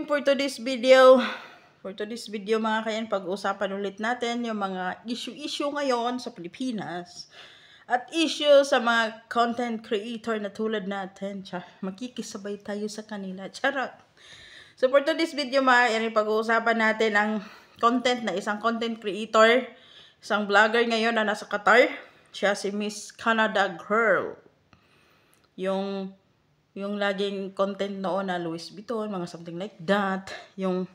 morning for today's video. Mga kayan, pag-uusapan ulit natin yung mga issue ngayon sa Pilipinas. At issue sa mga content creator na tulad natin. Makikisabay tayo sa kanila. Charot. So for today's video mga kayan, pag-uusapan natin ang content na isang content creator. Isang vlogger ngayon na nasa Qatar. Siya si Miss Canada Girl. Yung laging content noon na Louis Vuitton, mga something like that. Yung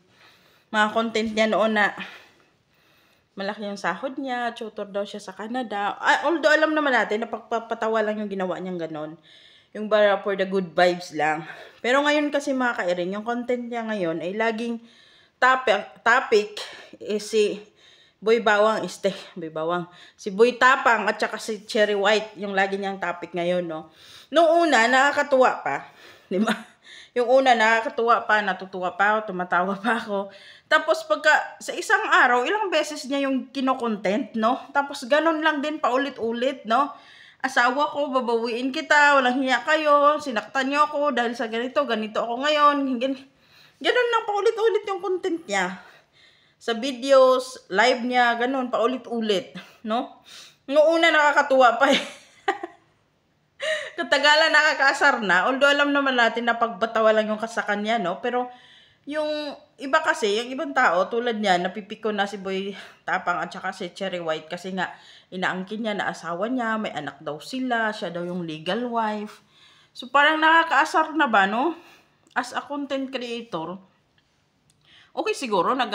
mga content niya noon na malaki yung sahod niya, tutor daw siya sa Canada. Although alam naman natin na pagpapatawa lang yung ginawa niyang ganon. Yung bara for the good vibes lang. Pero ngayon kasi mga kairing, yung content niya ngayon ay laging topic si Boy Bawang si Boy Tapang at saka si Cherry White, yung lagi niyang topic ngayon, no. Noong una, nakakatuwa pa, di ba? Yung una, nakakatuwa pa, natutuwa pa ako, tumatawa pa ako. Tapos pagka, sa isang araw, ilang beses niya yung kinokontent, no? Tapos ganon lang din paulit-ulit, no? Asawa ko, babawiin kita, walang hiya kayo, sinaktan niyo ako dahil sa ganito ako ngayon. Ganon lang paulit-ulit yung content niya. Sa videos, live niya, ganon, paulit-ulit, no? Noong una, nakakatuwa pa eh. Katagalan nakakaasar na. Although alam naman natin na pagbatawa lang yung kasakan niya, no? Pero yung iba kasi, yung ibang tao tulad niya, napipiko na si Boy Tapang at saka si Cherry White kasi nga inaangkin niya na asawa niya, may anak daw sila, siya daw yung legal wife. So parang nakakaasar na ba, no? As a content creator, okay siguro na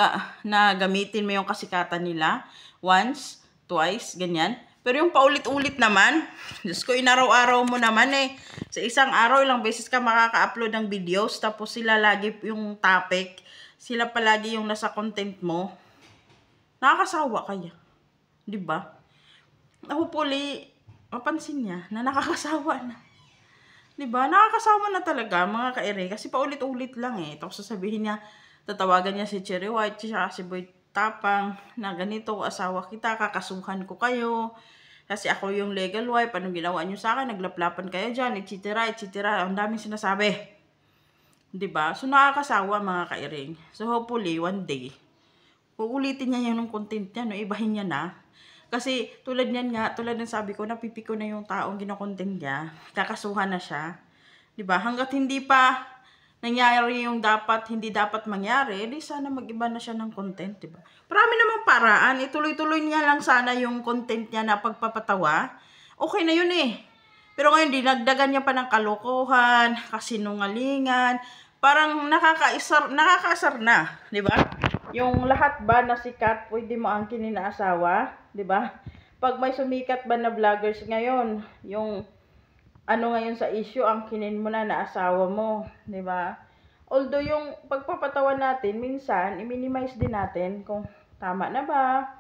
gamitin mo yung kasikatan nila once, twice, ganyan. Pero yung paulit-ulit naman, Diyos ko, inaraw-araw mo naman eh. Sa isang araw, ilang beses ka makaka-upload ng videos, tapos sila lagi yung topic, sila palagi yung nasa content mo. Nakakasawa kaya. Diba? Hopefully, mapansin niya na nakakasawa na. Diba? Nakakasawa na talaga, mga ka-ere, kasi paulit-ulit lang eh. Tapos sasabihin niya, tatawagan niya si Cherry White, siya si Boy Tapang, na ganito, asawa kita, kakasuhan ko kayo. Kasi ako yung legal wife, anong ginawa niyo sa akin, naglaplapan kayo dyan, etc. Ang daming sinasabi. Diba? So, nakakasawa mga kairing. So, hopefully, one day, uulitin niya yung content niya, no? Ibahin niya na. Kasi, tulad ng sabi ko, napipiko na yung taong ginakontent niya, kakasuhan na siya. Diba? Hanggat hindi pa nangyari yung hindi dapat mangyari, di sana mag-iba na siya ng content, diba? Marami namang paraan, ituloy-tuloy niya lang sana yung content niya na pagpapatawa. Okay na yun eh. Pero ngayon, dinagdagan niya pa ng kalokohan, kasinungalingan, parang nakakaasar na, diba? Yung lahat ba na sikat, pwede mo angkinin na asawa, diba? Pag may sumikat ba na vloggers ngayon, yung ano ngayon sa issue, ang kinin mo na asawa mo, di ba? Although yung pagpapatawa natin, minsan, i-minimize din natin kung tama na ba,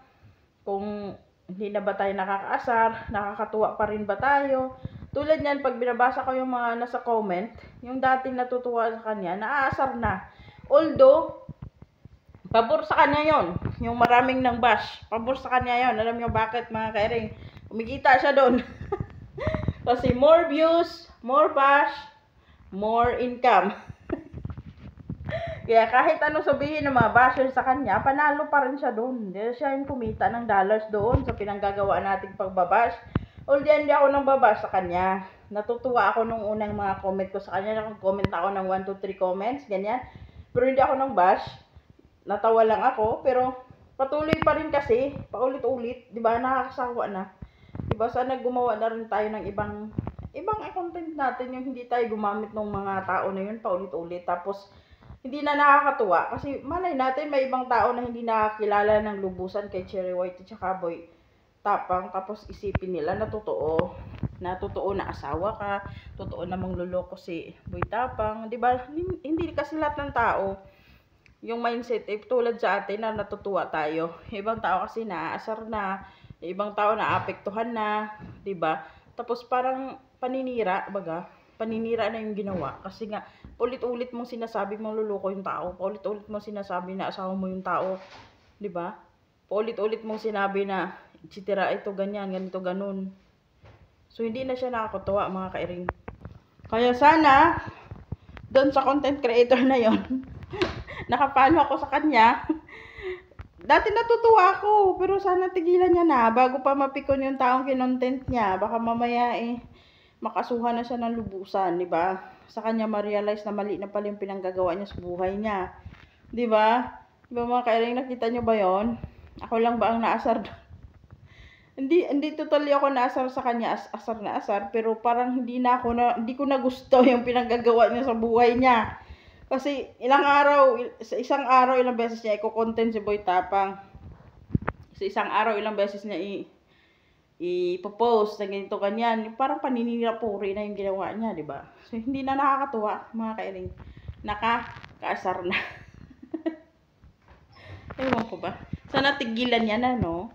kung hindi na ba tayo nakakaasar, nakakatuwa pa rin ba tayo. Tulad niyan, pag binabasa ko yung mga nasa comment, yung dating natutuwa sa kanya, naaasar na. Although, pabor sa kanya yon, yung maraming nang bash, pabor sa kanya yon. Alam niyo bakit mga kairing? Kumikita siya doon. Kasi more views, more bash, more income. Kaya kahit anong sabihin ng mga basher sa kanya, panalo pa rin siya doon. Siya yung kumita ng dollars doon sa pinanggagawa nating pagbabash. Although hindi ako nang babash sa kanya. Natutuwa ako nung unang mga comment ko sa kanya. Nag-comment ako ng 1, 2, 3 comments, ganyan. Pero hindi ako nang bash. Natawa lang ako, pero patuloy pa rin kasi, paulit-ulit, di ba? Nakakasawa na. Diba, sana gumawa na rin tayo ng ibang content natin, yung hindi tayo gumamit ng mga tao na yun paulit-ulit. Tapos, hindi na nakakatuwa. Kasi, malay natin, may ibang tao na hindi nakakilala ng lubusan kay Cherry White at saka Boy Tapang. Tapos, isipin nila na totoo na asawa ka, totoo na mangluloko si Boy Tapang. Diba, hindi kasi lahat ng tao, yung mindset, tulad sa atin na natutuwa tayo. Ibang tao kasi naaasar na, ibang tao na apektuhan na, 'di ba? Tapos parang paninira na yung ginawa kasi nga ulit-ulit mong sinasabi mong luloko yung tao, ulit-ulit mong sinasabi na asawa mo yung tao, 'di ba? Ulit-ulit mong sinabi na etcetera, ito ganyan, ganito ganun. So hindi na siya nakakatuwa mga kairing. Kaya sana doon sa content creator na 'yon, Nakapalo ako sa kanya. Dati natutuwa ako, pero sana tigilan niya na bago pa mapikon yung taong kinontent niya. Baka mamaya makasuhan na siya ng lubusan, di ba? Sa kanya ma-realize na mali na pala yung pinanggagawa niya sa buhay niya. Di ba? Di ba mga kairing, nakita niyo ba yon? Ako lang ba ang naasar? Hindi totally ako naasar sa kanya, asar na asar, pero parang hindi ko na gusto yung pinanggagawa niya sa buhay niya. Kasi sa isang araw, ilang beses niya i-content si Boy Tapang. Sa isang araw, ilang beses niya i-post na ganito ganyan. Parang paninirapuri na yung ginawa niya, di ba? So, hindi na nakakatuwa, mga kailing. Nakakaasar na. Ewan ko ba? Sana tigilan niya na, no?